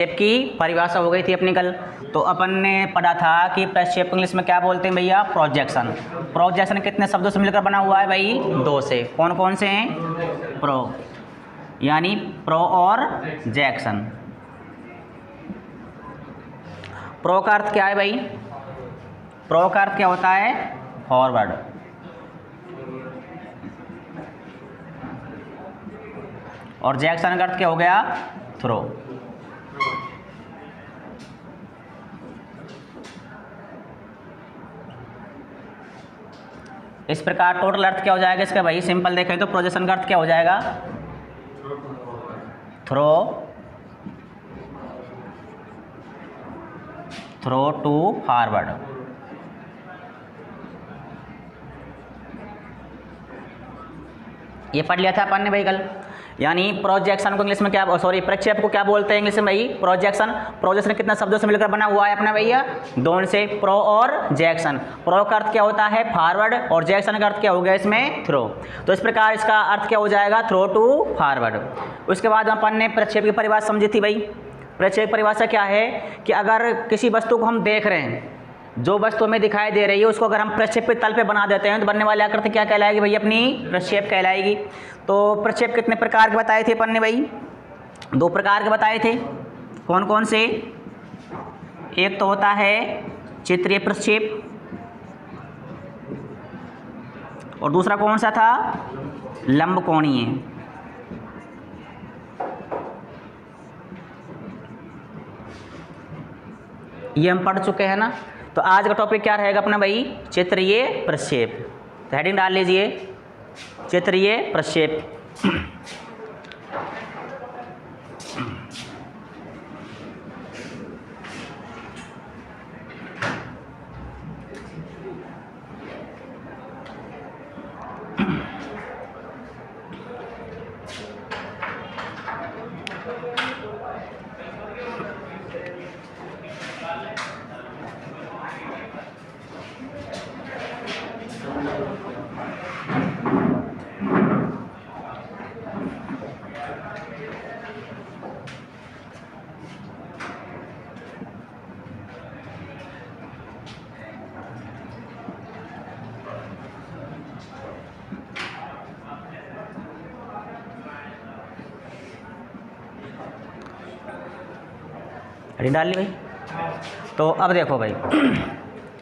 प्रक्षेप की परिभाषा हो गई थी अपनी कल। तो अपन ने पढ़ा था कि प्रक्षेप इंग्लिश में क्या बोलते हैं भैया, प्रोजेक्शन। प्रोजेक्शन कितने शब्दों से मिलकर बना हुआ है भाई, दो से। कौन कौन से हैं, प्रो यानी प्रो और जैक्शन। प्रो का अर्थ क्या है भाई, प्रो का अर्थ क्या होता है, फॉरवर्ड। और जैक्शन का अर्थ क्या हो गया, थ्रो। इस प्रकार टोटल अर्थ क्या हो जाएगा इसका भाई, सिंपल देखें तो प्रोजेक्शन का अर्थ क्या हो जाएगा, थ्रो टू फॉरवर्ड। ये पढ़ लिया था अपन ने भाई कल। यानी प्रोजेक्शन को इंग्लिश में क्या, सॉरी प्रक्षेप को क्या बोलते हैं इंग्लिश में भाई, प्रोजेक्शन। प्रोजेक्शन कितना शब्दों से मिलकर बना हुआ है अपना भैया, दोनों से, प्रो और जैक्शन। प्रो का अर्थ क्या होता है, फॉरवर्ड, और जैक्शन का अर्थ क्या हो गया इसमें, थ्रो। तो इस प्रकार इसका अर्थ क्या हो जाएगा, थ्रो टू फॉरवर्ड। उसके बाद अपन ने प्रक्षेप की परिभाषा समझी थी भाई। प्रक्षेप की परिभाषा क्या है कि अगर किसी वस्तु को हम देख रहे हैं, जो वस्तु हमें दिखाई दे रही है, उसको अगर हम प्रक्षेप के तल पे बना देते हैं तो बनने वाली आकृति क्या कहलाएगी भाई, अपनी प्रक्षेप कहलाएगी। तो प्रक्षेप कितने प्रकार के बताए थे अपन ने भाई, दो प्रकार के बताए थे। कौन कौन से, एक तो होता है चित्रीय प्रक्षेप, और दूसरा कौन सा था, लंबकोणीय। ये हम पढ़ चुके हैं ना। तो आज का टॉपिक क्या रहेगा अपना भाई, चित्रीय प्रक्षेप। तो हेडिंग डाल लीजिए, चित्रीय प्रक्षेप। हेडिंग डाल ली भाई। तो अब देखो भाई,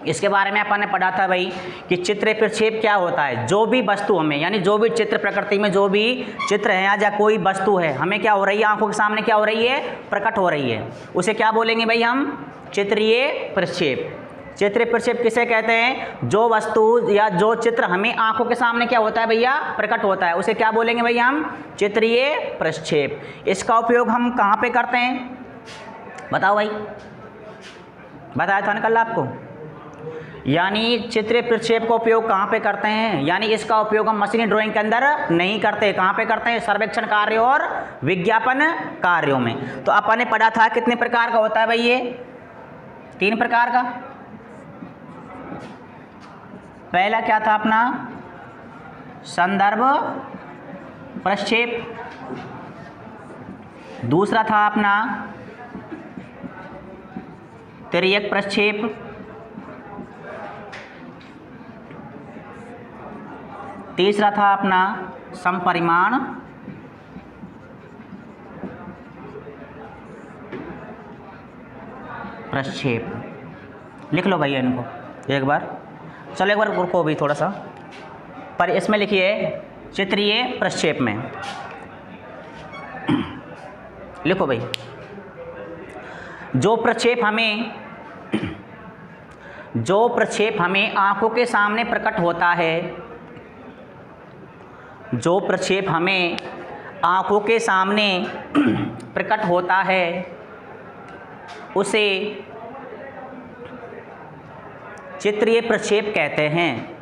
इसके बारे में अपन ने पढ़ा था भाई कि चित्रीय प्रक्षेप क्या होता है। जो भी वस्तु हमें, यानी जो भी चित्र, प्रकृति में जो भी चित्र है या कोई वस्तु है, हमें क्या हो रही है, आंखों के सामने क्या हो रही है, प्रकट हो रही है, उसे क्या बोलेंगे भाई हम, चित्रीय प्रक्षेप। चित्रीय प्रक्षेप किसे कहते हैं, जो वस्तु या जो चित्र हमें आंखों के सामने क्या होता है भैया, प्रकट होता है, उसे क्या बोलेंगे भैया हम, चित्रीय प्रक्षेप। इसका उपयोग हम कहाँ पे करते हैं, बताओ भाई, बताया था ना कल आपको। यानी चित्रीय प्रक्षेप का उपयोग कहाँ पे करते हैं, यानी इसका उपयोग हम मशीनी ड्राइंग के अंदर नहीं करते। कहाँ पे करते हैं, सर्वेक्षण कार्यों और विज्ञापन कार्यों में। तो अपन ने पढ़ा था कितने प्रकार का होता है भाई, ये 3 प्रकार का। पहला क्या था अपना, संदर्भ प्रक्षेप। दूसरा था अपना तिर्यक प्रक्षेप। तीसरा था अपना समपरिमाण प्रक्षेप। लिख लो भैया इनको एक बार, चलो एक बार रुको भी थोड़ा सा, पर इसमें लिखिए चित्रीय प्रक्षेप में लिखो भाई, जो प्रक्षेप हमें आंखों के सामने प्रकट होता है, जो प्रक्षेप हमें आंखों के सामने प्रकट होता है, उसे चित्रीय प्रक्षेप कहते हैं।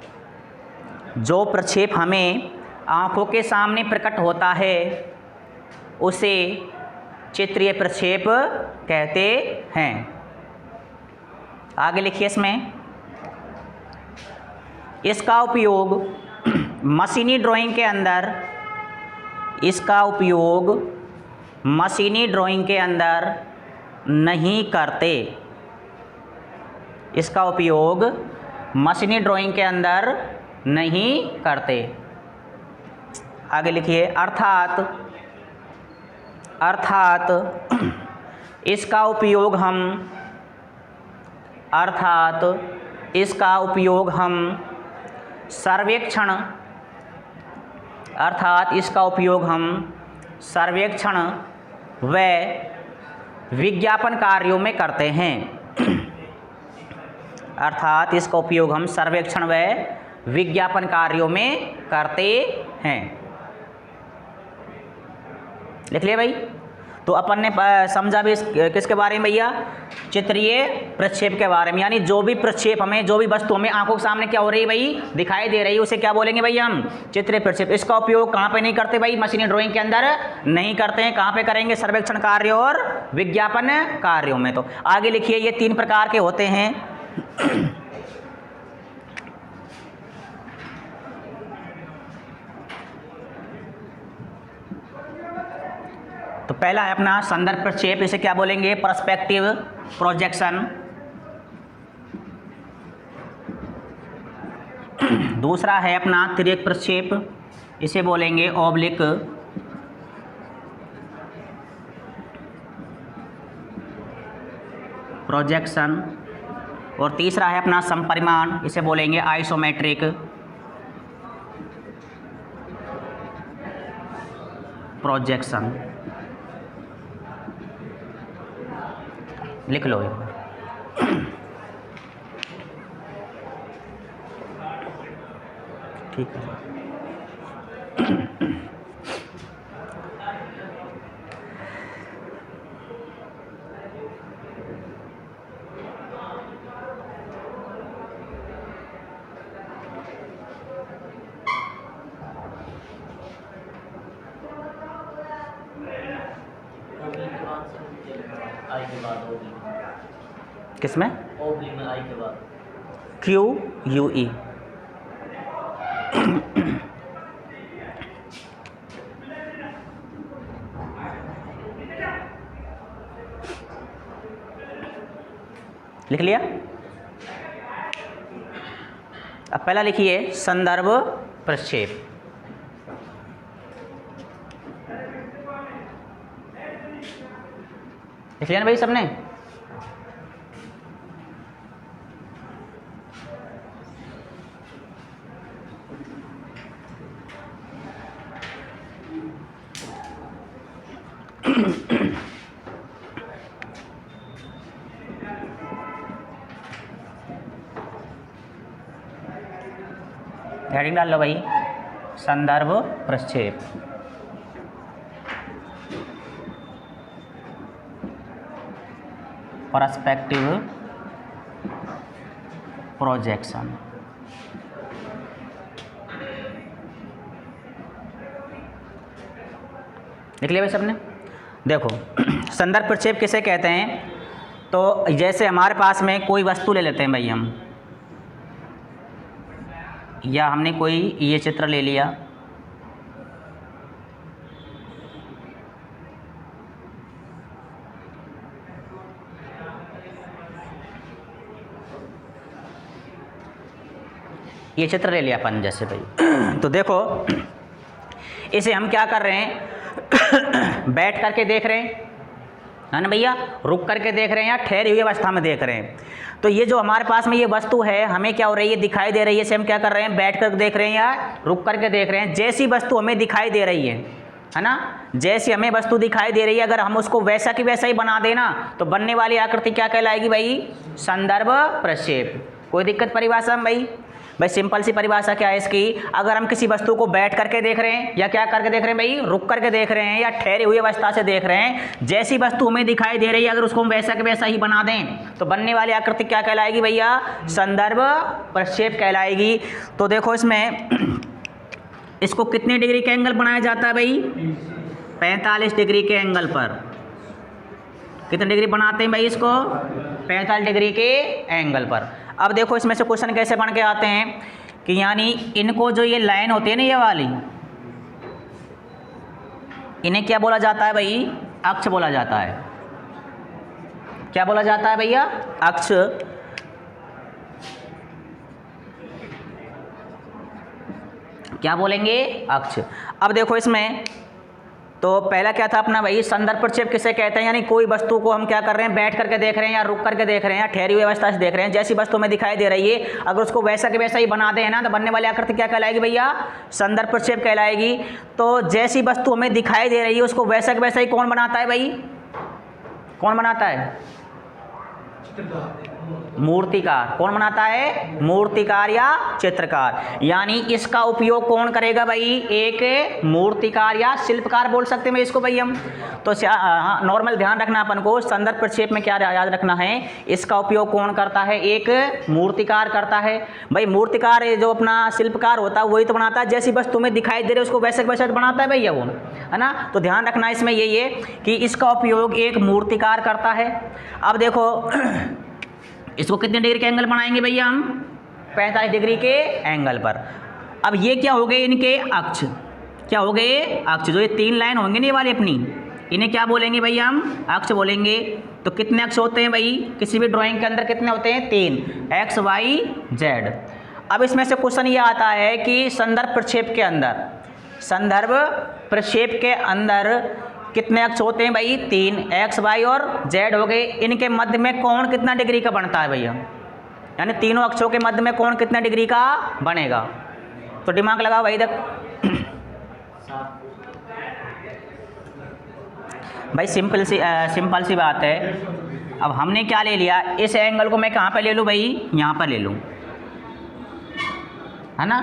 जो प्रक्षेप हमें आंखों के सामने प्रकट होता है, उसे चित्रीय प्रक्षेप कहते हैं। आगे लिखिए, इसमें इसका उपयोग मशीनी ड्राइंग के अंदर, इसका उपयोग मशीनी ड्राइंग के अंदर नहीं करते। इसका उपयोग मशीनी ड्राइंग के अंदर नहीं करते। आगे लिखिए, अर्थात इसका उपयोग हम सर्वेक्षण व विज्ञापन कार्यों में करते हैं। अर्थात इसका उपयोग हम सर्वेक्षण व विज्ञापन कार्यों में करते हैं। लिख लिया भाई। तो अपन ने समझा भी किसके बारे में भैया, चित्रीय प्रक्षेप के बारे में। यानी जो भी प्रक्षेप हमें, जो भी वस्तु हमें आंखों के सामने क्या हो रही है भाई, दिखाई दे रही है, उसे क्या बोलेंगे भाई हम, चित्रीय प्रक्षेप। इसका उपयोग कहाँ पे नहीं करते भाई, मशीनी ड्राइंग के अंदर नहीं करते हैं। कहाँ पे करेंगे, सर्वेक्षण कार्यों और विज्ञापन कार्यों में। तो आगे लिखिए, ये 3 प्रकार के होते हैं। तो पहला है अपना संदर्भ प्रक्षेप, इसे क्या बोलेंगे, पर्सपेक्टिव प्रोजेक्शन। दूसरा है अपना तिर्यक प्रक्षेप, इसे बोलेंगे ऑब्लिक प्रोजेक्शन। और तीसरा है अपना समपरिमाण, इसे बोलेंगे आइसोमेट्रिक प्रोजेक्शन। लिख लो एक बार। ठीक है। किसमें, QUE। लिख लिया। अब पहला लिखिए संदर्भ प्रक्षेप। लिख लिया ना भाई सबने। हेडिंग डाल लो भाई, संदर्भ प्रक्षेप। Perspective projection. लिख लिया भाई सबने। देखो संदर्भ प्रक्षेप किसे कहते हैं, तो जैसे हमारे पास में कोई वस्तु ले लेते हैं भाई हम, या हमने कोई ये चित्र ले लिया, ये चित्र ले लिया अपन जैसे भाई। तो देखो इसे हम क्या कर रहे हैं, बैठ करके देख रहे हैं, है ना भैया, रुक करके देख रहे हैं या ठहरी हुई अवस्था में देख रहे हैं। तो ये जो हमारे पास में ये वस्तु है, हमें क्या हो रही है, दिखाई दे रही है। इसे हम क्या कर रहे हैं, बैठ कर देख रहे हैं या रुक करके देख रहे हैं। जैसी वस्तु हमें दिखाई दे रही है ना, जैसी हमें वस्तु दिखाई दे रही है, अगर हम उसको वैसा की वैसा ही बना देना तो बनने वाली आकृति क्या कहलाएगी भाई, संदर्भ प्रक्षेप। कोई दिक्कत परिभाषा में भाई सिंपल सी परिभाषा क्या है इसकी, अगर हम किसी वस्तु को बैठ करके देख रहे हैं या क्या करके देख रहे हैं भाई, रुक करके देख रहे हैं या ठहरे हुई अवस्था से देख रहे हैं, जैसी वस्तु हमें दिखाई दे रही है अगर उसको हम वैसा के वैसा ही बना दें तो बनने वाली आकृति क्या कहलाएगी भैया, संदर्भ प्रक्षेप कहलाएगी। तो देखो इसमें इसको कितने डिग्री के एंगल बनाया जाता है भाई, 45 डिग्री के एंगल पर। कितने डिग्री बनाते हैं भाई इसको, 45 डिग्री के एंगल पर। अब देखो इसमें से क्वेश्चन कैसे बन के आते हैं कि यानी इनको जो ये लाइन होती है ना, ये वाली, इन्हें क्या बोला जाता है भाई, अक्ष बोला जाता है। क्या बोला जाता है भैया? अक्ष। क्या बोलेंगे? अक्ष। अब देखो इसमें तो पहला क्या था अपना भाई, संदर्भ प्रक्षेप किसे कहते हैं? यानी कोई वस्तु को हम क्या कर रहे हैं, बैठ करके देख रहे हैं या रुक करके देख रहे हैं या ठहरी हुई अवस्था से देख रहे हैं, जैसी वस्तु में दिखाई दे रही है, अगर उसको वैसा के वैसा ही बना दे ना, तो बनने वाली आकृति क्या कहलाएगी भैया? संदर्भ प्रक्षेप कहलाएगी। तो जैसी वस्तु हमें दिखाई दे रही है उसको वैसा के वैसा ही कौन बनाता है भाई? कौन बनाता है? मूर्तिकार। कौन बनाता है? मूर्तिकार या चित्रकार। यानी इसका उपयोग कौन करेगा भाई? एक मूर्तिकार या शिल्पकार बोल सकते हैं इसको भाई हम। तो नॉर्मल ध्यान रखना अपन को, संदर्भ प्रक्षेप में क्या याद रखना है, इसका उपयोग कौन करता है? एक मूर्तिकार करता है भाई। मूर्तिकार जो अपना शिल्पकार होता है वही तो बनाता है, जैसी वस्तु में दिखाई दे रही है उसको वैसे वैसे बनाता है भैया वो, है ना। तो ध्यान रखना इसमें यही है कि इसका उपयोग एक मूर्तिकार करता है। अब देखो इसको कितने डिग्री के एंगल बनाएंगे भैया हम? 45 डिग्री के एंगल पर। अब ये क्या हो गए इनके अक्ष? क्या हो गए? अक्ष। जो ये 3 लाइन होंगे ना ये वाली अपनी, इन्हें क्या बोलेंगे भैया हम? अक्ष बोलेंगे। तो कितने अक्ष होते हैं भाई किसी भी ड्राइंग के अंदर? कितने होते हैं? 3, एक्स वाई जेड। अब इसमें से क्वेश्चन ये आता है कि संदर्भ प्रक्षेप के अंदर, संदर्भ प्रक्षेप के अंदर कितने अक्ष होते हैं भाई? 3, एक्स वाई और जेड हो गए। इनके मध्य में कौन कितना डिग्री का बनता है भैया? यानी तीनों अक्षों के मध्य में कौन कितना डिग्री का बनेगा? तो दिमाग लगाओ भाई। तक भाई सिंपल सी बात है। अब हमने क्या ले लिया, इस एंगल को मैं कहाँ पे ले लूँ भाई? यहाँ पर ले लूँ, है ना।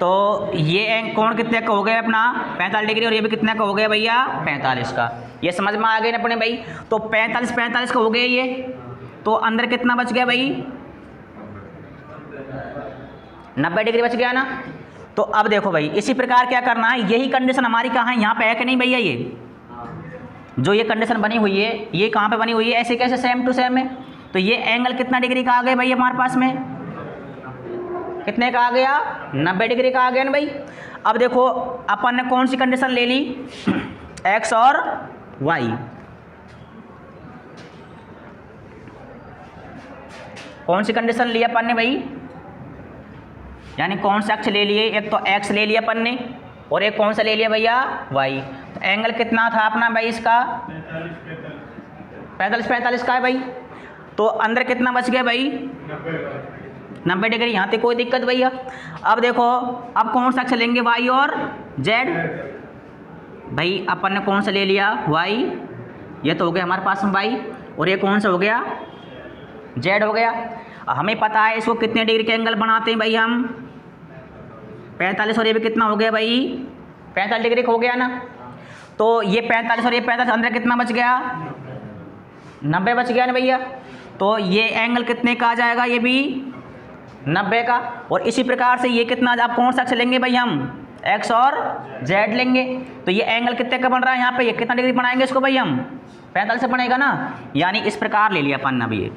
तो ये कोण कितने का हो गया अपना? 45 डिग्री। और ये भी कितने का हो गया भैया? 45 का। ये समझ में आ गए ना अपने भाई। तो 45 का हो गया ये। तो अंदर कितना बच गया भाई? 90 डिग्री बच गया ना। तो अब देखो भाई इसी प्रकार क्या करना है, यही कंडीशन हमारी कहाँ है? यहाँ पे है कि नहीं भैया? ये जो ये कंडीशन बनी हुई है ये कहाँ पे बनी हुई है? ऐसे कैसे? सेम टू सेम है। तो ये एंगल कितना डिग्री का आ गया भाई हमारे पास में? कितने का आ गया? 90 डिग्री का आ गया ना भाई। अब देखो अपन ने कौन सी कंडीशन ले ली? एक्स और वाई। कौन सी कंडीशन ली अपन ने भाई? यानी कौन सा अक्ष ले लिए? एक तो एक्स ले लिया अपन ने और एक कौन सा ले लिया भैया? वाई। तो एंगल कितना था अपना भाई इसका? 45 का है भाई। तो अंदर कितना बच गया भाई? 90 डिग्री। यहाँ तक कोई दिक्कत भैया? अब देखो अब कौन सा अक्ष लेंगे? वाई और जेड। भाई अपन ने कौन सा ले लिया? वाई। ये तो हो गया हमारे पास में वाई। और ये कौन सा हो गया? जेड हो गया। हमें पता है इसको कितने डिग्री के एंगल बनाते हैं भाई हम? 45। और ये भी कितना हो गया भाई? 45 डिग्री का हो गया ना। तो ये 45 और ये 45, अंदर कितना बच गया? 90 बच गया ना भैया। तो ये एंगल कितने का आ जाएगा? ये भी 90 का। और इसी प्रकार से ये कितना, आप कौन सा अक्ष लेंगे भाई हम? एक्स और जेड लेंगे। तो ये एंगल कितने का बन रहा है यहाँ पे? ये कितना डिग्री बनाएंगे इसको भाई हम? 45 से बनेगा ना। यानी इस प्रकार ले लिया अपन अभी ये,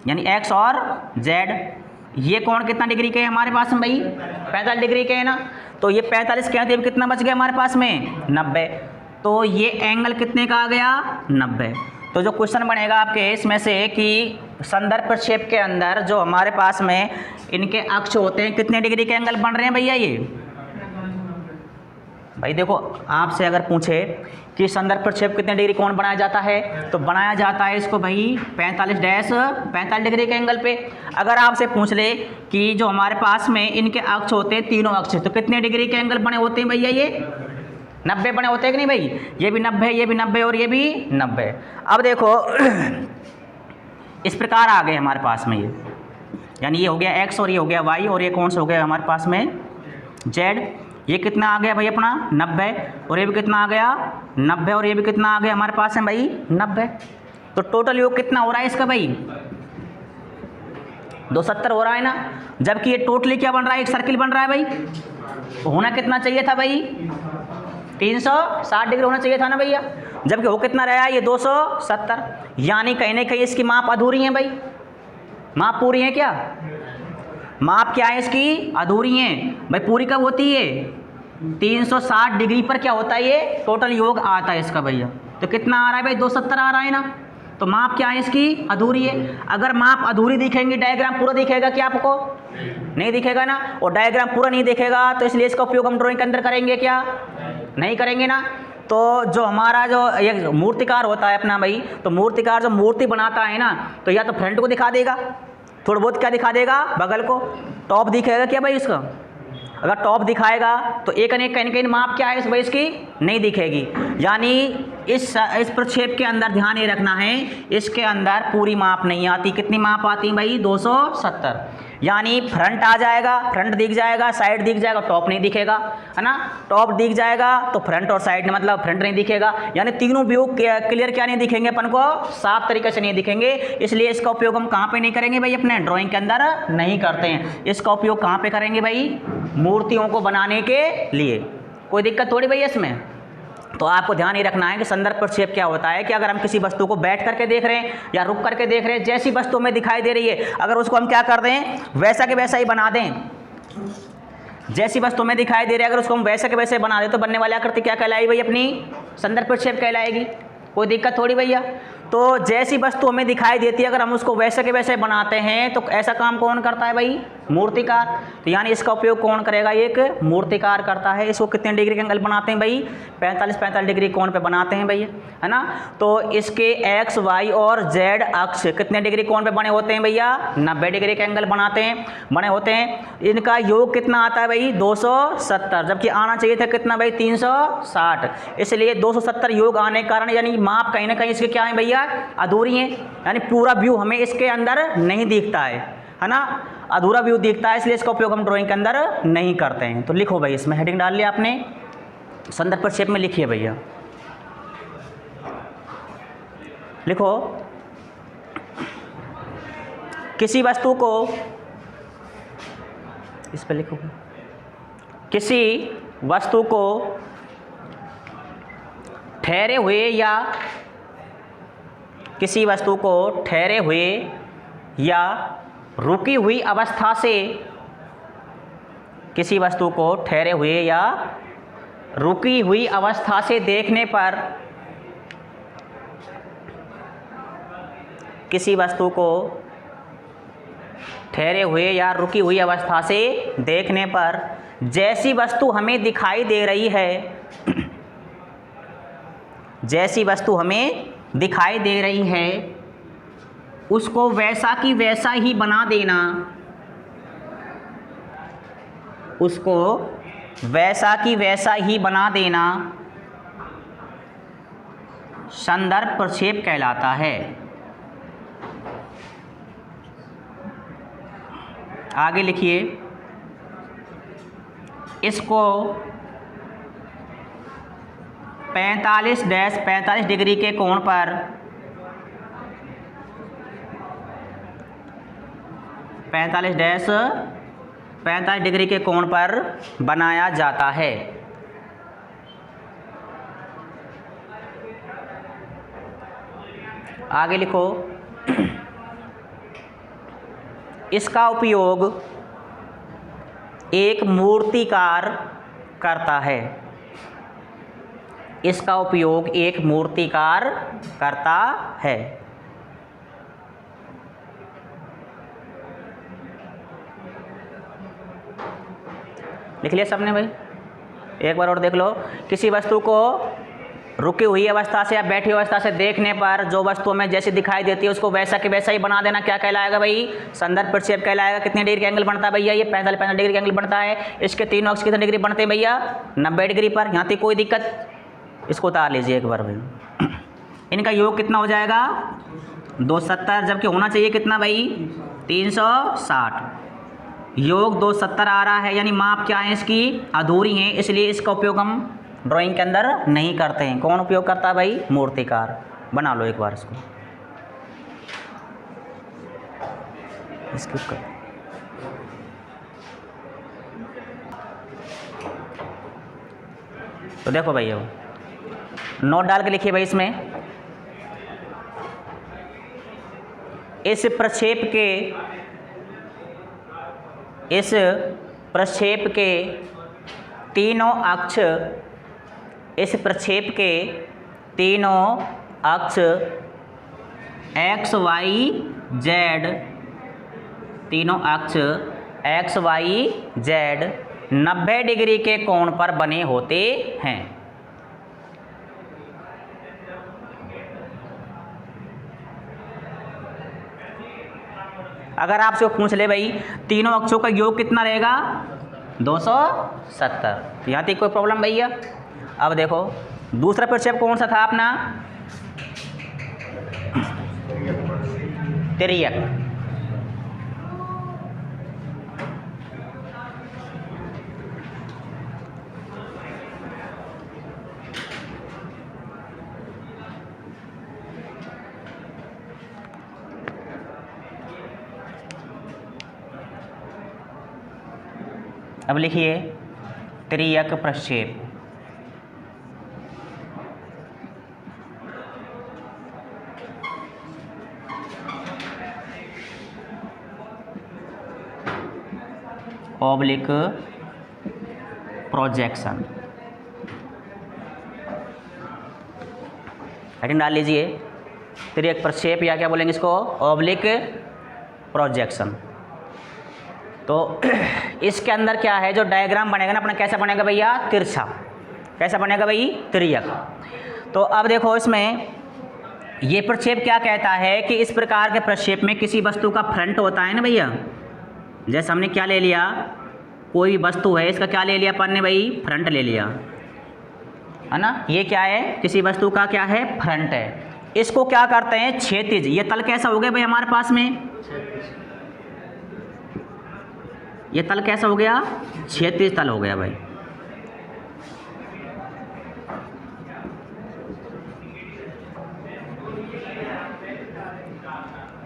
यानी एक्स और जेड। ये कोण कितना डिग्री के है हमारे पास में भाई? 45 डिग्री के है ना। तो ये 45 के हैं, कितना बच गया हमारे पास में? 90। तो ये एंगल कितने का आ गया? 90। तो जो क्वेश्चन बनेगा आपके इसमें से कि संदर्भ प्रक्षेप के अंदर जो हमारे पास में इनके अक्ष होते हैं कितने डिग्री के एंगल बन रहे हैं भैया? ये भाई देखो आपसे अगर पूछे कि संदर्भ प्रक्षेप कितने डिग्री कोण बनाया जाता है, तो बनाया जाता है इसको भाई 45 डिग्री के एंगल पे। अगर आपसे पूछ ले कि जो हमारे पास में इनके अक्ष होते हैं तीनों अक्ष, तो कितने डिग्री के एंगल बने होते हैं भैया? ये 90 बने होते हैं कि नहीं भाई? ये भी 90, ये भी 90 और ये भी 90। अब देखो इस प्रकार आ गए हमारे पास में ये, यानी ये हो गया एक्स और ये हो गया वाई और ये कौन सा हो गया हमारे पास में? जेड। ये कितना आ गया भाई अपना? 90। और ये भी कितना आ गया? 90। और ये भी कितना आ गया हमारे पास में भाई? 90। तो टोटल योग कितना हो रहा है इसका भाई? 270 हो रहा है ना। जबकि ये टोटली क्या बन रहा है? एक सर्किल बन रहा है भाई। होना कितना चाहिए था भाई? 360 डिग्री होना चाहिए था ना भैया। जबकि वो कितना रहा? ये 270। यानी कहीं ना कहीं इसकी माप अधूरी है भाई। माप पूरी है क्या? माप क्या है इसकी? अधूरी है भाई। पूरी कब होती है? 360 डिग्री पर क्या होता है? ये टोटल योग आता है इसका भैया। तो कितना आ रहा है भाई? 270 आ रहा है ना। तो माप क्या है इसकी? अधूरी है। अगर माप अधूरी दिखेंगी, डायग्राम पूरा दिखेगा क्या आपको? नहीं दिखेगा ना। और डायग्राम पूरा नहीं दिखेगा तो इसलिए इसका उपयोग हम ड्राइंग के अंदर करेंगे क्या? नहीं करेंगे ना। तो जो हमारा जो एक मूर्तिकार होता है अपना भाई, तो मूर्तिकार जो मूर्ति बनाता है ना, तो या तो फ्रंट को दिखा देगा, थोड़ा बहुत क्या दिखा देगा? बगल को। टॉप दिखेगा क्या भाई इसका? अगर टॉप दिखाएगा तो एक कहीं कहीं माप क्या है इस भाई इसकी? नहीं दिखेगी। यानी इस प्रक्षेप के अंदर ध्यान ये रखना है, इसके अंदर पूरी माप नहीं आती। कितनी माप आती है भाई? 270। यानी फ्रंट आ जाएगा, फ्रंट दिख जाएगा, साइड दिख जाएगा, टॉप नहीं दिखेगा, है ना। टॉप दिख जाएगा तो फ्रंट और साइड मतलब फ्रंट नहीं दिखेगा। यानी तीनों व्यू क्लियर क्या नहीं दिखेंगे अपन को? साफ तरीके से नहीं दिखेंगे। इसलिए इसका उपयोग हम कहाँ पे नहीं करेंगे भाई? अपने ड्राइंग के अंदर नहीं करते हैं। इसका उपयोग कहाँ पे करेंगे भाई? मूर्तियों को बनाने के लिए। कोई दिक्कत थोड़ी भाई इसमें। तो आपको ध्यान ये रखना है कि संदर्भ प्रक्षेप क्या होता है कि अगर हम किसी वस्तु को बैठ करके देख रहे हैं या रुक करके देख रहे हैं, जैसी वस्तु हमें दिखाई दे रही है, अगर उसको हम क्या कर दें? वैसा के वैसा ही बना दें। जैसी वस्तु हमें दिखाई दे रही है, अगर उसको हम वैसे के वैसे बना दें तो बनने वाली आकृति क्या कहलाएगी भाई? अपनी संदर्भ प्रक्षेप कहलाएगी। कोई दिक्कत थोड़ी भैया। तो जैसी वस्तु हमें दिखाई देती है, अगर हम उसको वैसे के वैसे बनाते हैं तो ऐसा काम कौन करता है भाई? मूर्तिकार। तो यानी इसका उपयोग कौन करेगा? एक मूर्तिकार करता है। इसको कितने डिग्री के एंगल बनाते हैं भाई? 45 डिग्री कोण पे बनाते हैं भैया, है ना। तो इसके एक्स, वाई और जेड अक्ष कितने डिग्री कोण पे बने होते हैं भैया? 90 डिग्री के एंगल बने होते हैं। इनका योग कितना आता है भाई? 270, जबकि आना चाहिए था कितना भाई? 360। इसलिए 270 योग आने के कारण यानी माप कहीं ना कहीं इसके क्या है भैया? अधूरी है। यानी पूरा व्यू हमें इसके अंदर नहीं दिखता है ना। अधूरा व्यू दिखता है, इसलिए इसका उपयोग हम ड्राइंग के अंदर नहीं करते हैं। तो लिखो भाई, इसमें हेडिंग डाल लिया आपने, संदर्भ प्रक्षेप में लिखिए भैया। लिखो, किसी वस्तु को, इस पे लिखो, किसी वस्तु को ठहरे हुए या किसी वस्तु को ठहरे हुए या रुकी हुई अवस्था से, किसी वस्तु को ठहरे हुए या रुकी हुई अवस्था से देखने पर, किसी वस्तु को ठहरे हुए या रुकी हुई अवस्था से देखने पर जैसी वस्तु हमें दिखाई दे रही है, जैसी वस्तु हमें दिखाई दे रही है उसको वैसा की वैसा ही बना देना, उसको वैसा की वैसा ही बना देना संदर्भ प्रक्षेप कहलाता है। आगे लिखिए, इसको 45 डिग्री के कोण पर 45 डिग्री के कोण पर बनाया जाता है। आगे लिखो, इसका उपयोग एक मूर्तिकार करता है। इसका उपयोग एक मूर्तिकार करता है। लिख लिया सबने भाई? एक बार और देख लो, किसी वस्तु को रुकी हुई अवस्था से या बैठी हुई अवस्था से देखने पर जो वस्तु हमें जैसी दिखाई देती है उसको वैसा के वैसा ही बना देना क्या कहलाएगा भाई? संदर्भ प्रक्षेप कहलाएगा। कितने डिग्री का एंगल बनता है भैया? ये 45 डिग्री का एंगल बनता है। इसके तीनों अक्ष कितने डिग्री बनते हैं भैया? 90 डिग्री पर। यहाँ तक कोई दिक्कत? इसको उतार लीजिए एक बार भाई। इनका योग कितना हो जाएगा? 270, जबकि होना चाहिए कितना भाई? 360। योग 270 आ रहा है, यानी माप क्या है इसकी? अधूरी है। इसलिए इसका उपयोग हम ड्राइंग के अंदर नहीं करते हैं। कौन उपयोग करता है भाई? मूर्तिकार। बना लो एक बार इसको, स्किप कर। तो देखो भैया, नोट डाल के लिखिए भाई इसमें, इस प्रक्षेप के तीनों अक्ष, इस प्रक्षेप के तीनों अक्ष एक्स वाई जेड, तीनों अक्ष एक्स वाई जेड 90 डिग्री के कोण पर बने होते हैं। अगर आपसे पूछ ले भाई तीनों अक्षों का योग कितना रहेगा 270, यहाँ तक कोई प्रॉब्लम भैया। अब देखो दूसरा प्रक्षेप कौन सा था अपना, तिर्यक। अब लिखिए तिर्यक प्रक्षेप। ऑब्लिक प्रोजेक्शन, हेडिंग डाल लीजिए तिर्यक प्रक्षेप, या क्या बोलेंगे इसको, ऑब्लिक प्रोजेक्शन। तो इसके अंदर क्या है, जो डायग्राम बनेगा ना अपना, कैसा बनेगा भैया, तिरछा। कैसा बनेगा भाई, तिर्यक। तो अब देखो इसमें ये प्रक्षेप क्या कहता है कि इस प्रकार के प्रक्षेप में किसी वस्तु का फ्रंट होता है ना भैया, जैसे हमने क्या ले लिया, कोई वस्तु है इसका क्या ले लिया अपन ने भाई, फ्रंट ले लिया है ना। ये क्या है, किसी वस्तु का क्या है, फ्रंट है। इसको क्या करते हैं, क्षैतिज। ये तल कैसा हो गया भाई हमारे पास में, ये तल कैसा हो गया, क्षैतिज तल हो गया भाई।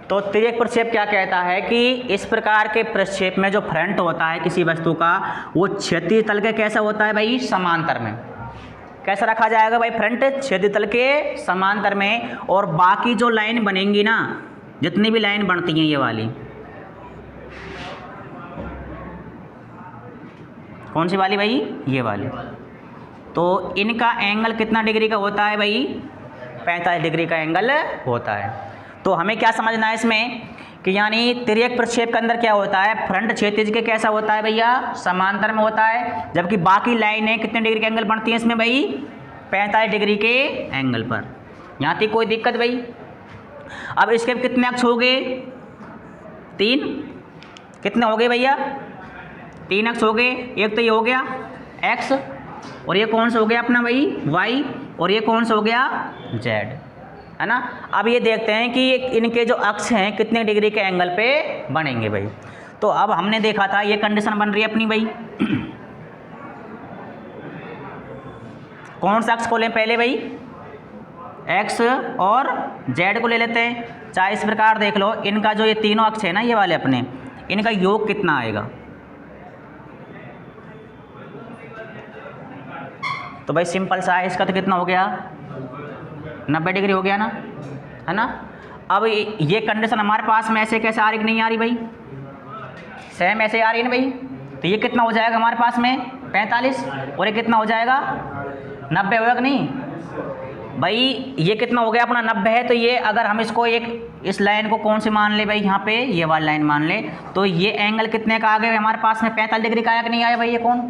तो तिर्यक प्रक्षेप क्या कहता है कि इस प्रकार के प्रक्षेप में जो फ्रंट होता है किसी वस्तु का, वो क्षैतिज तल के कैसा होता है भाई, समांतर में। कैसा रखा जाएगा भाई, फ्रंट क्षैतिज तल के समांतर में। और बाकी जो लाइन बनेंगी ना, जितनी भी लाइन बनती हैं ये वाली, कौन सी वाली भाई, ये वाली, तो इनका एंगल कितना डिग्री का होता है भाई, 45 डिग्री का एंगल होता है। तो हमें क्या समझना है इसमें कि यानी तिर्यक प्रक्षेप के अंदर क्या होता है, फ्रंट क्षैतिज के कैसा होता है भैया, समांतर में होता है, जबकि बाकी लाइनें कितने डिग्री के एंगल बनती हैं इसमें भाई, 45 डिग्री के एंगल पर। यहाँ तक कोई दिक्कत भाई। अब इसके कितने अक्ष हो गए, 3, कितने हो गए भैया, 3 अक्ष हो गए। एक तो ये हो गया x, और ये कौन सा हो गया अपना भाई, y, और ये कौन सा हो गया, z, है ना। अब ये देखते हैं कि इनके जो अक्ष हैं कितने डिग्री के एंगल पे बनेंगे भाई। तो अब हमने देखा था ये कंडीशन बन रही है अपनी भाई। कौन सा अक्ष को लें पहले भाई, x और z को ले लेते हैं। चाहे इस प्रकार देख लो, इनका जो ये तीनों अक्ष है ना ये वाले अपने, इनका योग कितना आएगा, तो भाई सिंपल सा है, इसका तो कितना हो गया, 90 डिग्री हो गया ना, है ना। अब ये कंडीशन हमारे पास में ऐसे कैसे आ रही, नहीं आ रही भाई, सेम ऐसे आ रही है ना भाई। तो ये कितना हो जाएगा हमारे पास में 45, और ये कितना हो जाएगा 90, होगा कि नहीं भाई। ये कितना हो गया अपना 90 है। तो ये अगर हम इसको एक इस लाइन को कौन सी मान ले भाई, यहाँ पे ये वाली लाइन मान ले, तो ये एंगल कितने का आ गया हमारे पास में, 45 डिग्री का आया कि नहीं आया भाई, ये कौन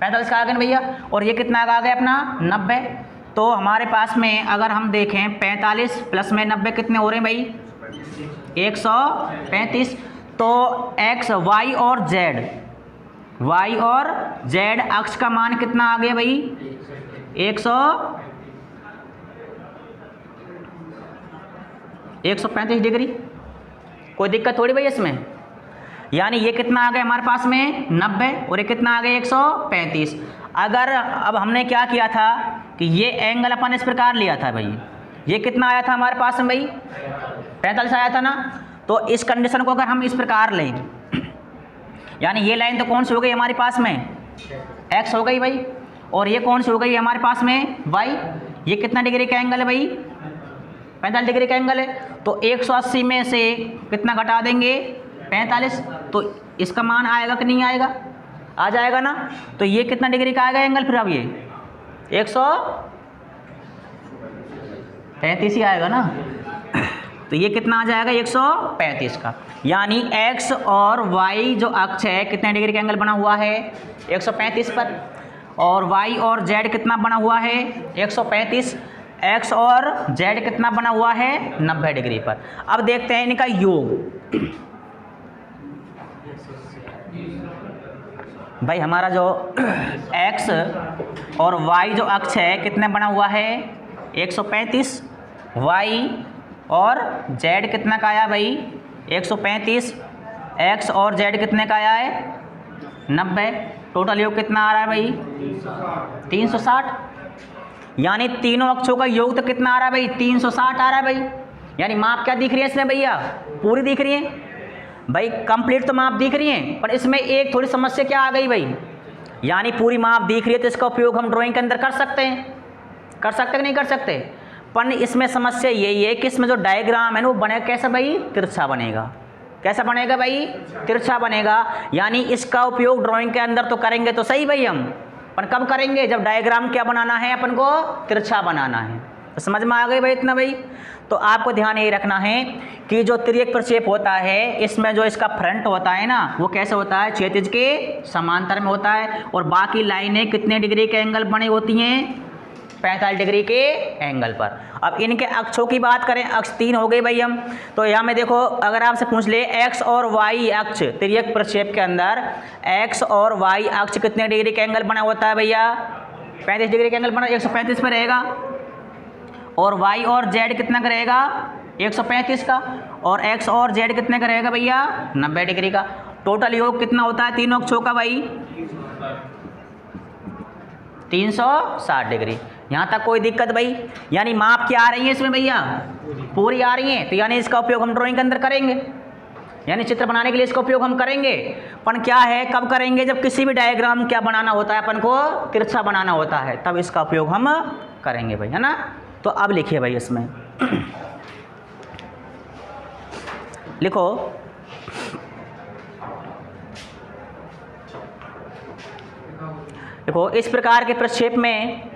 45 का आ गया ना भैया। और ये कितना का आ गया अपना 90। तो हमारे पास में अगर हम देखें 45 प्लस में 90 कितने हो रहे हैं भाई, 135। तो x, y और z अक्ष का मान कितना आ गया भाई, 135 डिग्री। कोई दिक्कत थोड़ी भाई इसमें। यानी ये कितना आ गया हमारे पास में 90, और ये कितना आ गया 135। अगर अब हमने क्या किया था कि ये एंगल अपन इस प्रकार लिया था भाई, ये कितना आया था हमारे पास में भाई, 45 आया था ना। तो इस कंडीशन को अगर हम इस प्रकार लें, यानी ये लाइन तो कौन सी हो गई हमारे पास में, x हो गई भाई, और ये कौन सी हो गई हमारे पास में y। ये कितना डिग्री का एंगल है भाई, 45 डिग्री का एंगल है। तो 180 में से कितना घटा देंगे, 45। तो इसका मान आएगा कि नहीं आएगा, आ जाएगा ना। तो ये कितना डिग्री का आएगा एंगल, फिर अब ये 135 ही आएगा ना। तो ये कितना आ जाएगा 135 का। यानी x और y जो अक्ष है कितने डिग्री का एंगल बना हुआ है 135 पर, और y और z कितना बना हुआ है 135, x और z कितना बना हुआ है 90 डिग्री पर। अब देखते हैं इनका योग। भाई हमारा जो x और y जो अक्ष है कितने बना हुआ है 135, y और z कितना का आया भाई 135, x और z कितने का आया है 90, टोटल योग कितना आ रहा है भाई 360। यानी तीनों अक्षों का योग तो कितना आ रहा है भाई 360 आ रहा है भाई। यानी माप क्या दिख रही है इसमें भैया पूरी दिख रही है भाई, कंप्लीट तो माप दिख रही है, पर इसमें एक थोड़ी समस्या क्या आ गई भाई, यानी पूरी माप दिख रही है तो इसका उपयोग हम ड्राइंग के अंदर कर सकते हैं, कर सकते कि नहीं कर सकते, पर इसमें समस्या यही है कि इसमें जो डायग्राम है ना वो बनेगा कैसा भाई तिरछा बनेगा। कैसा बनेगा भाई तिरछा बनेगा। यानी इसका उपयोग ड्राइंग के अंदर तो करेंगे तो सही भाई हम, पर कब करेंगे जब डायग्राम क्या बनाना है अपन को तिरछा बनाना है। तो समझ में आ गई भाई इतना भाई। तो आपको ध्यान यही रखना है कि जो तिर्यक प्रक्षेप होता है इसमें जो इसका फ्रंट होता है ना वो कैसे होता है क्षैतिज के समांतर में होता है, और बाकी लाइनें कितने डिग्री के एंगल बनी होती हैं 45 डिग्री के एंगल पर। अब इनके अक्षों की बात करें, अक्ष 3 हो गए भाई हम, तो यहाँ में देखो अगर आपसे पूछ ले x और y अक्ष तिर्यक प्रक्षेप के अंदर x और y अक्ष कितने डिग्री का एंगल बना होता है भैया 35 डिग्री का एंगल बना 135 पर रहेगा, और y और z कितना का रहेगा 135 का, और x और z कितने का रहेगा भैया 90 डिग्री का। टोटल योग कितना होता है तीनों अक्षों का भाई 360 डिग्री। यहाँ तक कोई दिक्कत भाई, यानी माप क्या आ रही है इसमें भैया पूरी आ रही है, तो यानी इसका उपयोग हम ड्राइंग के अंदर करेंगे, यानी चित्र बनाने के लिए इसका उपयोग हम करेंगे। पर क्या है कब करेंगे जब किसी भी डायग्राम क्या बनाना होता है अपन को तिरछा बनाना होता है, तब इसका उपयोग हम करेंगे भाई, है ना। तो अब लिखिए भाई इसमें लिखो देखो इस प्रकार के प्रक्षेप में,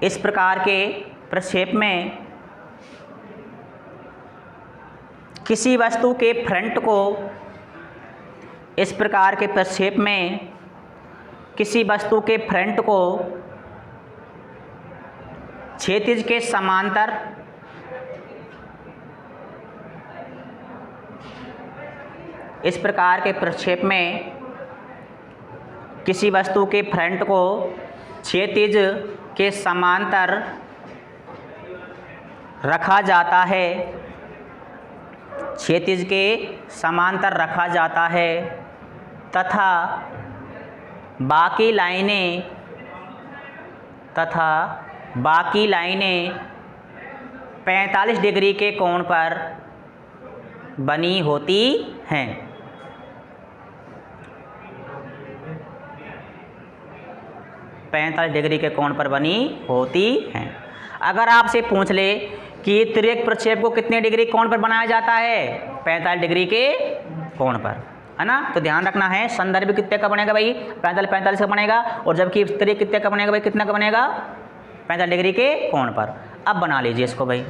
इस प्रकार के प्रक्षेप में किसी वस्तु के फ्रंट को, इस प्रकार के प्रक्षेप में किसी वस्तु के फ्रंट को क्षैतिज के समांतर इस प्रकार के प्रक्षेप में किसी वस्तु के फ्रंट को क्षैतिज के समांतर रखा जाता है, क्षैतिज के समांतर रखा जाता है तथा बाकी लाइनें 45 डिग्री के कोण पर बनी होती हैं। 45 डिग्री के कोण पर बनी होती हैं। अगर आपसे पूछ ले कि तिर्यक प्रक्षेप को कितने डिग्री कोण पर बनाया जाता है 45 डिग्री के कोण पर, है ना। तो ध्यान रखना है संदर्भ कितने का बनेगा भाई 45 का बनेगा, और जबकि तिर्यक कितने का बनेगा भाई कितना का बनेगा 45 डिग्री के कोण पर। अब बना लीजिए इसको भाई,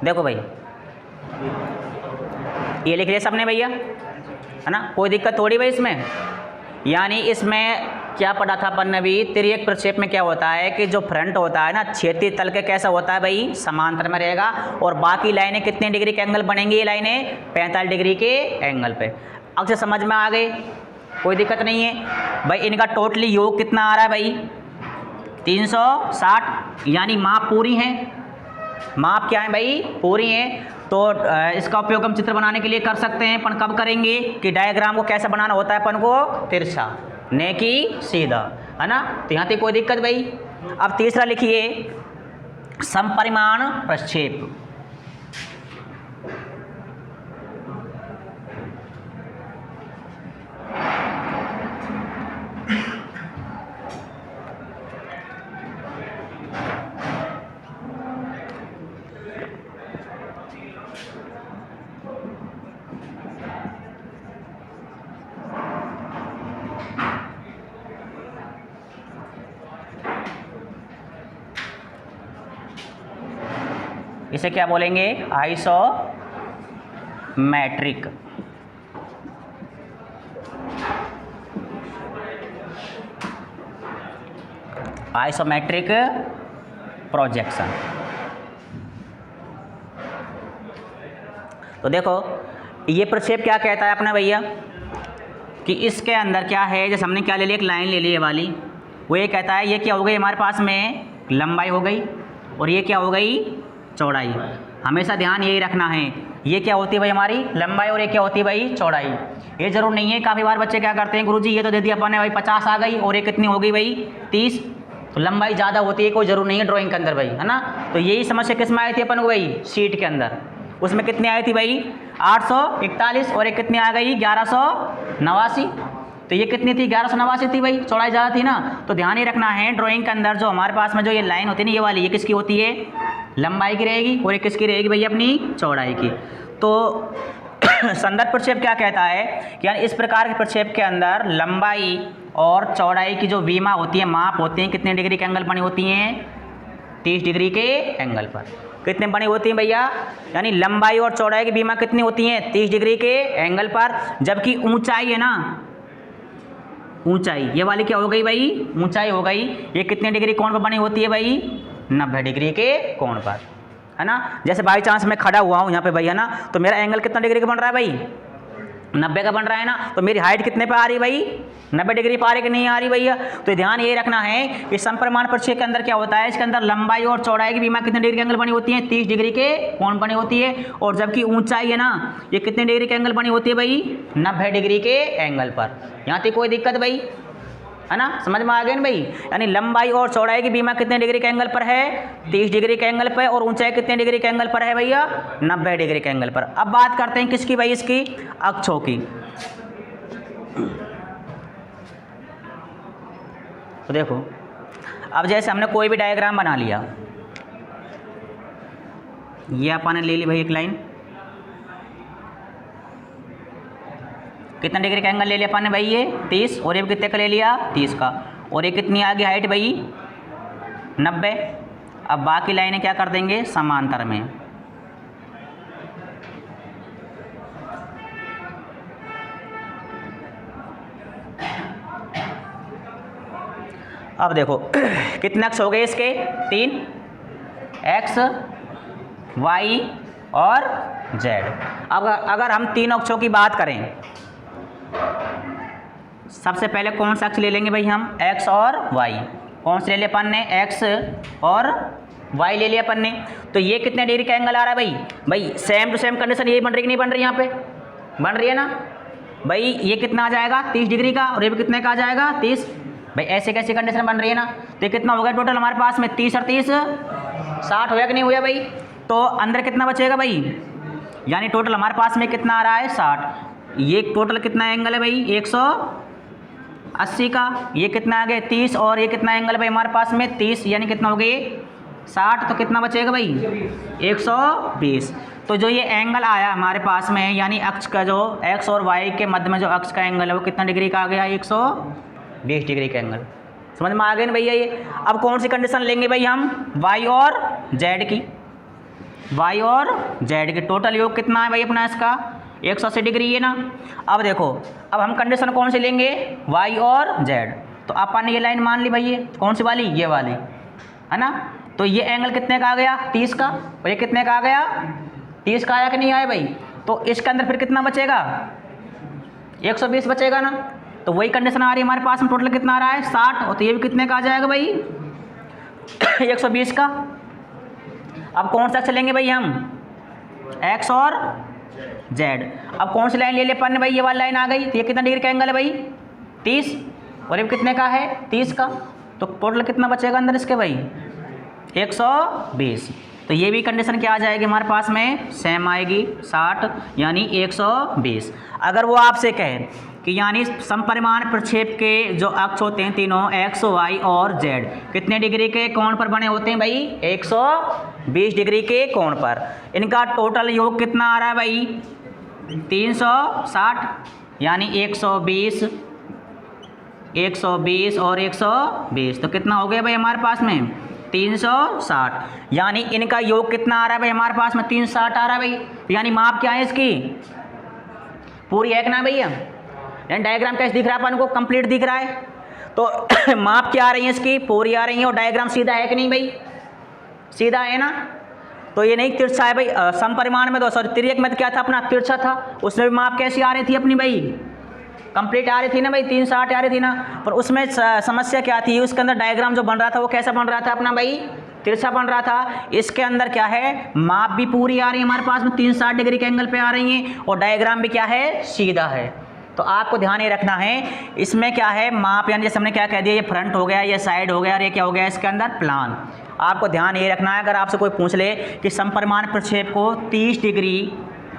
देखो भाई ये लिख लिया सबने भैया, है ना, कोई दिक्कत थोड़ी भाई इसमें। यानी इसमें क्या पढ़ा था अपन ने भी, तिर्यक प्रक्षेप में क्या होता है कि जो फ्रंट होता है ना क्षैतिज तल के कैसा होता है भाई समांतर में रहेगा, और बाकी लाइनें कितने डिग्री के एंगल बनेंगी, ये लाइनें 45 डिग्री के एंगल पे। अब से समझ में आ गई, कोई दिक्कत नहीं है भाई। इनका टोटली योग कितना आ रहा है भाई 360, यानी माप पूरी है, माप क्या है भाई पूरी है। तो इसका उपयोग हम चित्र बनाने के लिए कर सकते हैं, पर कब करेंगे कि डायग्राम को कैसा बनाना होता है अपन को तिरछा, न कि सीधा, है ना। तो यहाँ तक कोई दिक्कत भाई। अब तीसरा लिखिए समपरिमाण प्रक्षेप। इसे क्या बोलेंगे? आइसोमेट्रिक। Isometric projection. तो देखो ये प्रक्षेप क्या कहता है अपना भैया कि इसके अंदर क्या है, जैसे हमने क्या ले लिया, एक लाइन ले ली है वाली, वो ये कहता है ये क्या हो गई हमारे पास में लंबाई हो गई और ये क्या हो गई चौड़ाई। हमेशा ध्यान यही रखना है, ये क्या होती है भाई हमारी लंबाई और ये क्या होती है भाई चौड़ाई। ये जरूर नहीं है, काफ़ी बार बच्चे क्या करते हैं गुरुजी ये तो दे दिया अपन ने भाई 50 आ गई और ये कितनी हो गई भाई 30, तो लंबाई ज़्यादा होती है, कोई ज़रूर नहीं है ड्राइंग के अंदर भाई, है ना। तो यही समस्या किस में आई थी अपन को भाई शीट के अंदर, उसमें कितनी आई थी भाई 841 और एक कितनी आ गई 1189। तो ये कितनी थी 1189 थी भाई, चौड़ाई ज़्यादा थी ना। तो ध्यान ही रखना है ड्राइंग के अंदर जो हमारे पास में जो ये लाइन होती है ना ये वाली, ये किसकी होती है लंबाई की रहेगी और ये किसकी रहेगी भैया अपनी चौड़ाई की। तो संदर्भ प्रक्षेप क्या कहता है कि यानी इस प्रकार के प्रक्षेप के अंदर लंबाई और चौड़ाई की जो विमा होती है, माप होते हैं, कितने डिग्री के एंगल बनी होती हैं 30 डिग्री के एंगल पर। कितने बनी होती हैं भैया, यानी लंबाई और चौड़ाई की विमा कितनी होती हैं 30 डिग्री के एंगल पर। जबकि ऊंचाई है ना, ऊंचाई ये वाली क्या हो गई भाई ऊंचाई हो गई, ये कितने डिग्री कोण पर बनी होती है भाई 90 डिग्री के कोण पर, है ना। जैसे बाई चांस मैं खड़ा हुआ हूँ यहाँ पे भाई, है ना, तो मेरा एंगल कितना डिग्री का बन रहा है भाई 90 का बन रहा है ना। तो मेरी हाइट कितने पे आ रही भाई 90 डिग्री पर आ रही कि नहीं आ रही भैया। तो ध्यान ये रखना है कि समपरिमाण प्रक्षेप के अंदर क्या होता है, इसके अंदर लंबाई और चौड़ाई की विमा कितने डिग्री के एंगल बनी होती है 30 डिग्री के कोण बनी होती है। और जबकि ऊंचाई है ना ये कितने डिग्री के एंगल बनी होती है भाई 90 डिग्री के एंगल पर। यहाँ तक कोई दिक्कत भाई, है ना, समझ में आ गया ना भाई। यानी लंबाई और चौड़ाई की विमा कितने डिग्री के एंगल पर है 30 डिग्री के एंगल पर, और ऊंचाई कितने डिग्री के एंगल पर है भैया 90 डिग्री के एंगल पर। अब बात करते हैं किसकी भाई, इसकी अक्षों की। तो देखो अब जैसे हमने कोई भी डायग्राम बना लिया, ये अपन ने ले ली भाई एक लाइन, कितना डिग्री का एंगल ले लिया अपन ने भाई ये 30, और ये कितने का ले लिया 30 का, और ये कितनी आ गई हाइट भाई 90। अब बाकी लाइनें क्या कर देंगे समांतर में। अब देखो कितने अक्ष हो गए इसके 3, एक्स वाई और जेड। अब अगर हम तीन अक्षों की बात करें, सबसे पहले कौन सा अक्ष ले लेंगे भाई हम एक्स और वाई। कौन से ले लिया अपन ने एक्स और वाई ले लिया अपन ने। तो ये कितने डिग्री का एंगल आ रहा है भाई सेम टू सेम कंडीशन यही बन रही कि नहीं बन रही, यहाँ पे बन रही है ना भाई। ये कितना आ जाएगा 30 डिग्री का, और ये भी कितने का आ जाएगा 30 भाई। ऐसे कैसी कंडीशन बन रही है ना। तो ये कितना हो गया टोटल हमारे पास में 30 और 30 60 होया कि नहीं हुआ भाई। तो अंदर कितना बचेगा भाई, यानी टोटल हमारे पास में कितना आ रहा है 60। ये टोटल कितना एंगल है भाई 180 का, ये कितना आ गया 30, और ये कितना एंगल है भाई हमारे पास में 30, यानी कितना हो गया 60। तो कितना बचेगा भाई 120। तो जो ये एंगल आया हमारे पास में, यानी अक्ष का जो एक्स और वाई के मध्य में जो अक्ष का एंगल है वो कितना डिग्री का आ गया 120 डिग्री का एंगल। समझ में आ गया ना भैया ये। अब कौन सी कंडीशन लेंगे भाई हम वाई और जेड की। वाई और जेड के टोटल योग कितना है भाई अपना इसका 180 डिग्री है ना। अब देखो अब हम कंडीशन कौन सी लेंगे वाई और जेड। तो अपन ने ये लाइन मान ली भाई, ये कौन सी वाली ये वाली, है ना। तो ये एंगल कितने का आ गया 30 का, और ये कितने का आ गया 30 का आया कि नहीं आया भाई। तो इसके अंदर फिर कितना बचेगा 120 बचेगा ना। तो वही कंडीशन आ रही है हमारे पास में, टोटल कितना आ रहा है 60, और तो ये भी कितने का आ जाएगा भाई 120 का। अब कौन सा चलेंगे भाई हम एक्स और जेड। अब कौन सी लाइन ले ले अपन ने भाई, ये वाली लाइन आ गई। तो ये कितना डिग्री का एंगल है भाई 30, और ये कितने का है 30 का। तो टोटल कितना बचेगा अंदर इसके भाई 120। तो ये भी कंडीशन क्या आ जाएगी हमारे पास में सेम आएगी 60, यानी 120। अगर वो आपसे कहे कि यानी समपरिमाण प्रक्षेप के जो अक्ष होते हैं तीनों एक्स वाई और जेड कितने डिग्री के कोण पर बने होते हैं भाई 120 डिग्री के कोण पर। इनका टोटल योग कितना आ रहा है भाई 360, यानी 120 120 और 120, तो कितना हो गया भाई हमारे पास में 360। यानी इनका योग कितना आ रहा है भाई हमारे पास में 360 आ रहा है भाई। यानी माप क्या है इसकी, पूरी है ना भैया। यानी डायग्राम कैसे दिख रहा है अपन को, कंप्लीट दिख रहा है। तो माप क्या आ रही है इसकी, पूरी आ रही है। और डायग्राम सीधा है कि नहीं भाई, सीधा है ना। तो ये नहीं तिरछा है भाई। समपरिमाण में तो सॉरी तिर्यक में तो क्या था अपना, तिरछा था। उसमें भी माप कैसी आ रही थी अपनी भाई, कंप्लीट आ रही थी ना भाई, 360 आ रही थी ना। पर उसमें समस्या क्या थी, उसके अंदर डायग्राम जो बन रहा था वो कैसा बन रहा था अपना भाई, तिरछा बन रहा था। इसके अंदर क्या है, माप भी पूरी आ रही है हमारे पास में, 360 डिग्री के एंगल पे आ रही हैं, और डायग्राम भी क्या है, सीधा है। तो आपको ध्यान ये रखना है, इसमें क्या है माप, यानी जैसे हमने क्या कह दिया, ये फ्रंट हो गया, ये साइड हो गया, और ये क्या हो गया इसके अंदर, प्लान। आपको ध्यान ये रखना है, अगर आपसे कोई पूछ ले कि समपरिमाण प्रक्षेप को 30 डिग्री,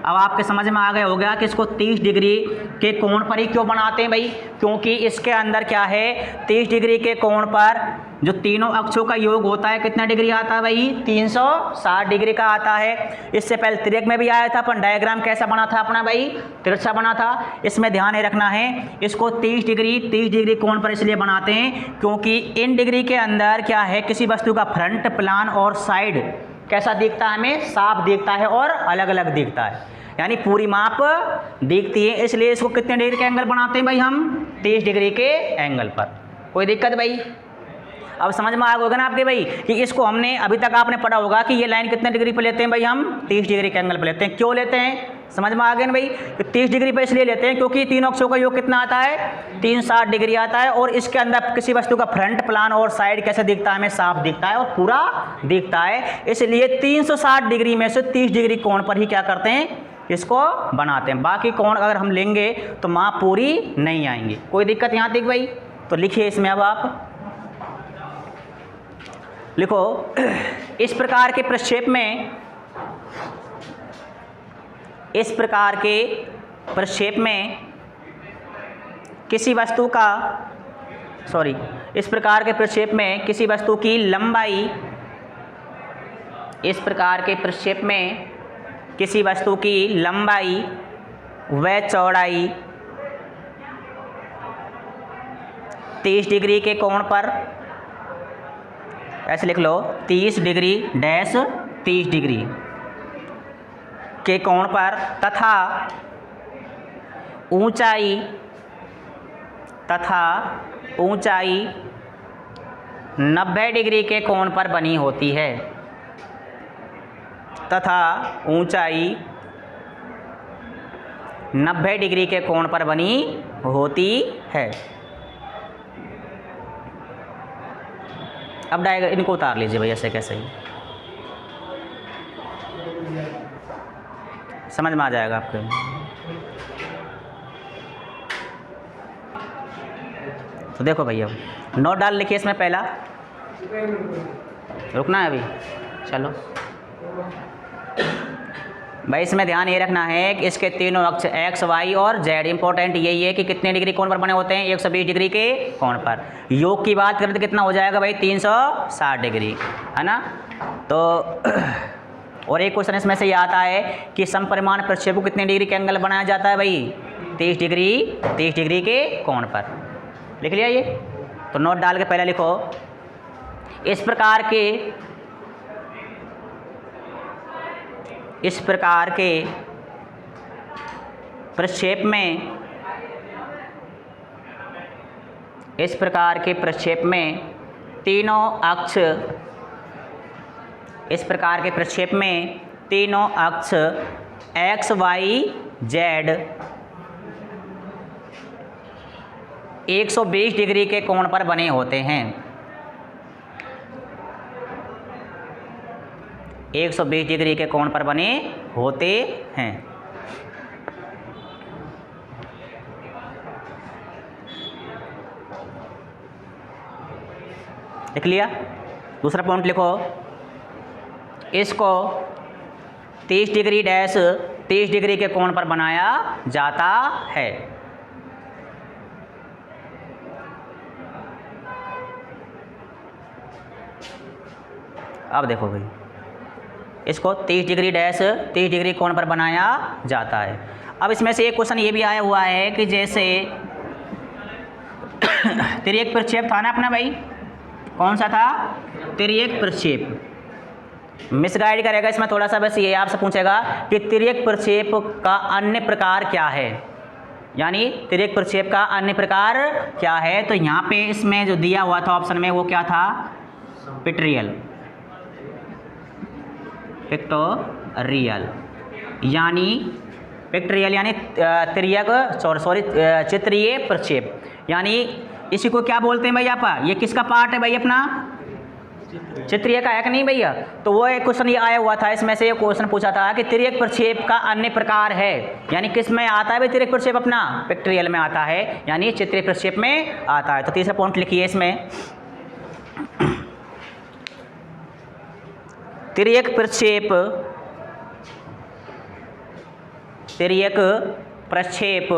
अब आपके समझ में आ गया होगा कि इसको 30 डिग्री के कोण पर ही क्यों बनाते हैं भाई, क्योंकि इसके अंदर क्या है, 30 डिग्री के कोण पर जो तीनों अक्षों का योग होता है कितना डिग्री आता है भाई, 360 डिग्री का आता है। इससे पहले तिर्यक में भी आया था, पर डायग्राम कैसा बना था अपना भाई, तिरछा बना था। इसमें ध्यान ये रखना है, इसको 30 डिग्री कोण पर इसलिए बनाते हैं क्योंकि इन डिग्री के अंदर क्या है, किसी वस्तु का फ्रंट, प्लान और साइड कैसा दिखता है, हमें साफ दिखता है और अलग अलग दिखता है। यानी पूरी माप दिखती है, इसलिए इसको कितने डिग्री के एंगल बनाते हैं भाई हम, 30 डिग्री के एंगल पर। कोई दिक्कत भाई, अब समझ में आ गया होगा ना आपके भाई कि इसको हमने अभी तक आपने पढ़ा होगा कि ये लाइन कितने डिग्री पे लेते हैं भाई, हम 30 डिग्री के एंगल पे लेते हैं। क्यों लेते हैं, समझ में आ गया ना भाई, कि 30 डिग्री पे इसलिए लेते हैं क्योंकि तीनों अक्षों का योग कितना आता है, 360 डिग्री आता है, और इसके अंदर किसी वस्तु का फ्रंट, प्लान और साइड कैसे दिखता है, हमें साफ दिखता है और पूरा दिखता है। इसलिए 360 डिग्री में से 30 डिग्री कोण पर ही क्या करते हैं, इसको बनाते हैं। बाकी कोण अगर हम लेंगे तो माप पूरी नहीं आएंगी। कोई दिक्कत यहाँ तक भाई, तो लिखिए इसमें। अब आप लिखो, इस प्रकार के प्रक्षेप में, इस प्रकार के प्रक्षेप में किसी वस्तु का, सॉरी, इस प्रकार के प्रक्षेप में किसी वस्तु की लंबाई, इस प्रकार के प्रक्षेप में किसी वस्तु की लंबाई व चौड़ाई 30 डिग्री के कोण पर, ऐसे लिख लो, 30 डिग्री डैश 30 डिग्री के कोण पर, तथा ऊंचाई 90 डिग्री के कोण पर बनी होती है, तथा ऊंचाई 90 डिग्री के कोण पर बनी होती है। अब डायग्राम इनको उतार लीजिए भाई, ऐसे कैसे ही समझ में आ जाएगा आपको। तो देखो भैया, नोट डाल लिखिए इसमें। पहला रुकना है अभी, चलो भाई, इसमें ध्यान ये रखना है कि इसके तीनों अक्ष एक्स, वाई और जेड, इंपॉर्टेंट यही है कि कितने डिग्री कोण पर बने होते हैं, 120 डिग्री के कोण पर। योग की बात करें तो कितना हो जाएगा भाई, 360 डिग्री, है ना। तो और एक क्वेश्चन इसमें से ये आता है कि समपरिमाण प्रक्षेप को कितने डिग्री के एंगल बनाया जाता है भाई, 30 डिग्री के कोण पर। लिख लिया ये, तो नोट डाल के पहले लिखो, इस प्रकार के प्रक्षेप में, इस प्रकार के प्रक्षेप में तीनों अक्ष, इस प्रकार के प्रक्षेप में तीनों अक्ष एक्स, वाई, जेड 120 डिग्री के कोण पर बने होते हैं, 120 डिग्री के कोण पर बने होते हैं। लिख लिया। दूसरा पॉइंट लिखो, इसको 30 डिग्री डैश 30 डिग्री के कोण पर बनाया जाता है। अब देखो भाई, इसको 30 डिग्री डैश 30 डिग्री कोण पर बनाया जाता है। अब इसमें से एक क्वेश्चन ये भी आया हुआ है कि जैसे तिर्यक प्रक्षेप था ना अपना भाई, कौन सा था? तिर्यक प्रक्षेप। मिसगाइड करेगा इसमें थोड़ा सा, बस ये आपसे पूछेगा कि तिर्यक प्रक्षेप का अन्य प्रकार क्या है, यानी तिर्यक प्रक्षेप का अन्य प्रकार क्या है। तो यहाँ पे इसमें जो दिया हुआ था ऑप्शन में वो क्या था? पिक्टोरियल, पिक्टोरियल यानी पिक्टोरियल यानी तिर्यक चित्रीय प्रक्षेप, यानी इसी को क्या बोलते हैं भैया आप? ये किसका पार्ट है भाई अपना? चित्रीय का है कि नहीं भैया? तो वो एक क्वेश्चन ये आया हुआ था, इसमें से ये क्वेश्चन पूछा था कि तिर्यक प्रक्षेप का अन्य प्रकार है, यानी किस में आता है भाई तिर्यक प्रक्षेप अपना? पिक्टोरियल में आता है, यानी चित्रीय प्रक्षेप में आता है। तो तीसरा पॉइंट लिखिए इसमें, तिर्यक प्रक्षेप, तिर्यक प्रक्षेप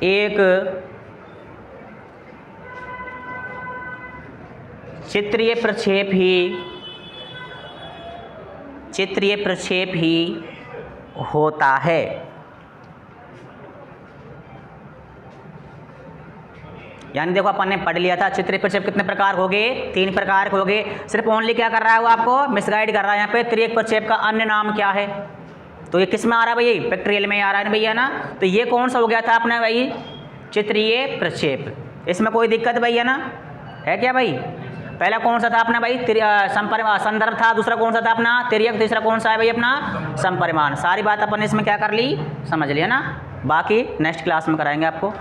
एक चित्रीय प्रक्षेप ही होता है। यानी देखो अपन ने पढ़ लिया था चित्रीय प्रक्षेप कितने प्रकार हो गए? 3 प्रकार हो गए। सिर्फ ओनली क्या कर रहा है वो आपको मिसगाइड कर रहा है यहाँ पे, तिर्यक प्रक्षेप का अन्य नाम क्या है। तो ये किस में आ रहा है भाई? पिक्टोरियल में आ रहा है भैया ना। तो ये कौन सा हो गया था अपना भाई? चित्रीय प्रक्षेप। इसमें कोई दिक्कत भैया ना है क्या भाई? पहला कौन सा था अपना भाई? संदर्भ था, दूसरा कौन सा था अपना? तिर्यक, तीसरा कौन सा है भाई अपना? समपरिमाण। सारी बात अपन ने इसमें क्या कर ली? समझ लिया ना। बाकी नेक्स्ट क्लास में कराएंगे आपको।